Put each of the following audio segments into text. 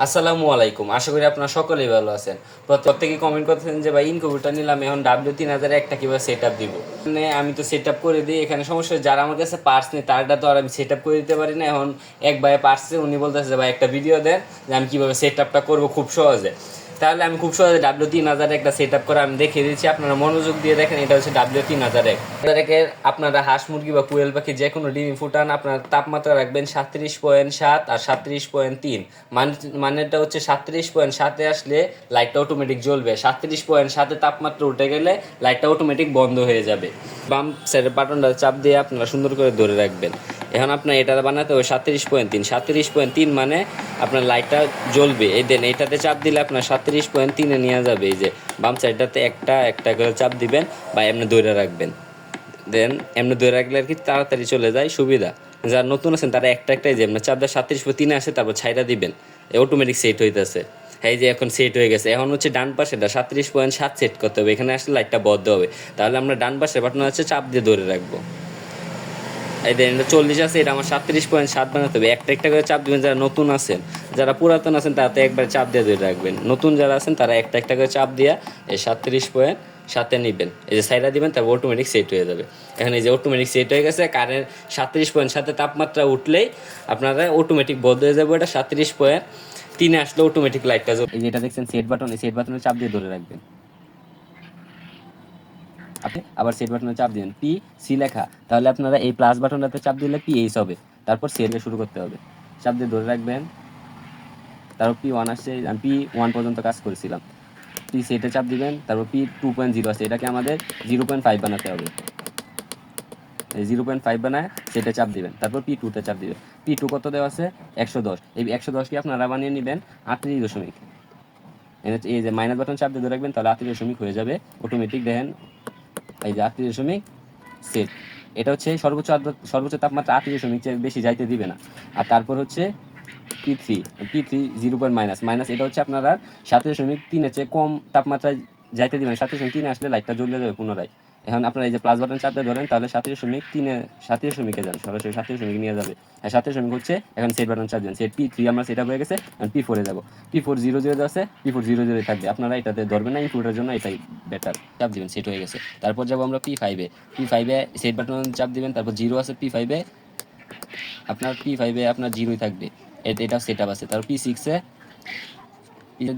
আসসালামু আলাইকুম, আশা করি আপনারা সকলেই ভালো আছেন। প্রত্যেকে কমেন্ট করতেছেন যে ভাই ইনকিউবেটর নিলাম, এখন W3000 একটা কীভাবে সেট আপ দিব। মানে আমি তো সেট আপ করে দিই, এখানে সমস্যা যারা আমার কাছে পার্টস নেই তারটা তো আর আমি সেট আপ করে দিতে পারি না। এখন এক ভাই পার্টসে উনি বলতেছে যে ভাই একটা ভিডিও দেন যে আমি কীভাবে সেট আপটা করবো খুব সহজে। তাহলে আমি খুব সহজে W3000 একটা সেট আপ করে আমি দেখিয়ে দিচ্ছি, আপনারা মনোযোগ দিয়ে দেখেন। এটা হচ্ছে W3000 আপনারা হাঁস মুরগি বা কুয়েল পাখি যে কোনো ডিম ফুটান, আপনার তাপমাত্রা রাখবেন 37.7 আর 37.3। মানেটা হচ্ছে 37.7-এ আসলে লাইটটা অটোমেটিক জ্বলবে, 37.7-এ তাপমাত্রা উঠে গেলে লাইটটা অটোমেটিক বন্ধ হয়ে যাবে। বাম সাইডের বাটনটা চাপ দিয়ে আপনারা সুন্দর করে ধরে রাখবেন। এখন আপনার এটা বানাতে হবে 37.3। 37.3 মানে আপনার লাইটটা জ্বলবে। এই দেন এইটাতে চাপ দিলে আপনার 37.3-এ নিয়ে যাবে। এই যে বাম সাইডটাতে একটা করে চাপ দিবেন বা এমনি ধরে রাখবেন। দেন এমনি ধরে রাখলে আর কি তাড়াতাড়ি চলে যায়, সুবিধা। যারা নতুন আছেন তারা একটাই যে আপনার চাপ দেওয়া 37.3-এ আসে, তারপর ছাইটা দিবেন, অটোমেটিক সেট হইতেছে। এই যে এখন সেট হয়ে গেছে। এখন হচ্ছে ডান পাশেটা 37.7 সেট করতে হবে, এখানে আসলে লাইটটা বন্ধ হবে। তাহলে আমরা ডান পাশে বাটন আছে চাপ দিয়ে ধরে রাখবো। এই দেন এটা 40 আছে, এটা আমার 37.7 বানাতে হবে। একটা করে চাপ দিবেন যারা নতুন আছেন। যারা পুরাতন আছেন তারা তো একবার চাপ দিয়ে ধরে রাখবেন। নতুন যারা আছেন তারা একটা করে চাপ দিয়ে এই 37.7-এ নেবেন, এই যে সাইডা দিবেন, তারপর অটোমেটিক সেট হয়ে যাবে। এখন এই যে অটোমেটিক সেট হয়ে গেছে। কারেন্ট 37.7-এ তাপমাত্রা উঠলেই আপনারা অটোমেটিক বন্ধ হয়ে যাবে। এটা 37.3-এ আসলে অটোমেটিক লাইটটা জ্বলবে। এই যেটা দেখছেন সেট বাটন, এই সেট বাটনে চাপ দিয়ে ধরে রাখবেন। আপনি আবার সেট বাটনে চাপ দিবেন, পি সি লেখা, তাহলে আপনারা এই প্লাস বাটনটাতে চাপ দিলে PH হবে। তারপর সেটে শুরু করতে হবে, চাপ দিয়ে ধরে রাখবেন। তারপর P1 আসছে, আমি P1 পর্যন্ত কাজ করেছিলাম। পি সেটে চাপ দিবেন, তারপর P2.0 আছে, এটাকে আমাদের 0.5 বানাতে হবে। 0.5 বানায় সেটে চাপ দিবেন, তারপর P2-তে চাপ দিবেন। P2 কত দেওয়া আছে? 110। এই 110 কি আপনারা বানিয়ে নেবেন 38 দশমিক। এই যে মাইনাস বাটন চাপ দিয়ে ধরে রাখবেন, তাহলে 38 হয়ে যাবে অটোমেটিক। দেখেন এই যে 38 সেট। এটা হচ্ছে সর্বোচ্চ তাপমাত্রা 38 বেশি যাইতে দিবে না। আর তারপর হচ্ছে P3 0. এটা হচ্ছে আপনারা 7.3-এর চেয়ে কম তাপমাত্রায় যাইতে দিবেন। 7.3-এ আসলে লাইটটা জ্বলে যাবে পুনরায়। এখন আপনারা এই যে প্লাস বাটন চাপতে ধরেন, তাহলে 7.3-এ যান, সরাসরি 7.3 নিয়ে যাবে। হ্যাঁ 7.3 হচ্ছে। এখন সেট বাটন চাপ দেন, সেট P3 আমরা সেট আপ হয়ে গেছে। এখন P4-এ যাবো। P400 আছে, P400 থাকবে, আপনারা এটাতে ধরবেন না, ইনপুটের জন্য এটাই বেটার। চাপ দিবেন, সেট হয়ে গেছে। তারপর যাবো আমরা P5-এ সেট বাটন চাপ দিবেন, তারপর 0 আছে P5-এ, আপনার 0-ই থাকবে। এটা সেট আপ আছে। তারপর P6-এ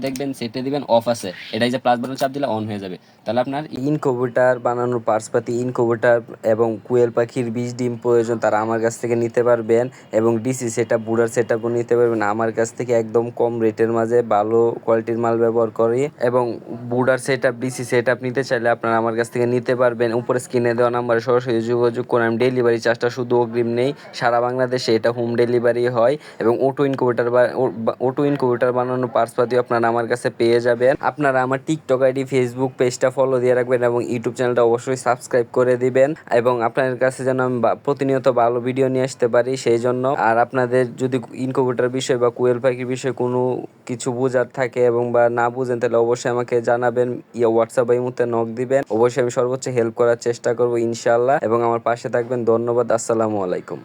দেখবেন সেটে দিবেন অফ আছে, এটাই যে প্লাস বাটন চাপ দিলে অন হয়ে যাবে। তাহলে আপনার ইনকিউবেটর বানানোর পার্টসপাতি, ইনকিউবেটর এবং কুয়েল পাখির বীজ ডিম প্রয়োজন তারা আমার কাছ থেকে নিতে পারবেন, এবং ডিসি সেট আপ বুডার সেট আপও নিতে পারবেন আমার কাছ থেকে একদম কম রেটের মাঝে ভালো কোয়ালিটির মাল ব্যবহার করি। এবং বুডার set up, DC set up নিতে চাইলে আপনারা আমার কাছ থেকে নিতে পারবেন। উপরে স্ক্রিনে দেওয়া নাম্বারে সরাসরি যোগাযোগ করে। আমি ডেলিভারি চার্জটা শুধু অগ্রিম নেই, সারা বাংলাদেশে এটা হোম ডেলিভারি হয়। এবং অটো ইনকিউবেটর বানানোর পার্টসপাতি আপনারা আমার কাছে পেয়ে যাবেন। আপনারা আমার টিকটক আইডি, ফেসবুক পেজটা ফলো দিয়ে রাখবেন এবং ইউটিউব চ্যানেলটা অবশ্যই সাবস্ক্রাইব করে দিবেন। এবং আপনাদের কাছে যেন আমি প্রতিনিয়ত ভালো ভিডিও নিয়ে আসতে পারি সেই জন্য। আর আপনাদের যদি ইনকিউবেটর বিষয় বা কুয়েল পাখির বিষয়ে কোনো কিছু বোঝার থাকে এবং বা না বুঝেন, তাহলে অবশ্যই আমাকে জানাবেন, হোয়াটসঅ্যাপ বা ইমোতে নক দিবেন। অবশ্যই আমি সর্বোচ্চ হেল্প করার চেষ্টা করবো ইনশাআল্লাহ, এবং আমার পাশে থাকবেন। ধন্যবাদ। আসসালামু আলাইকুম।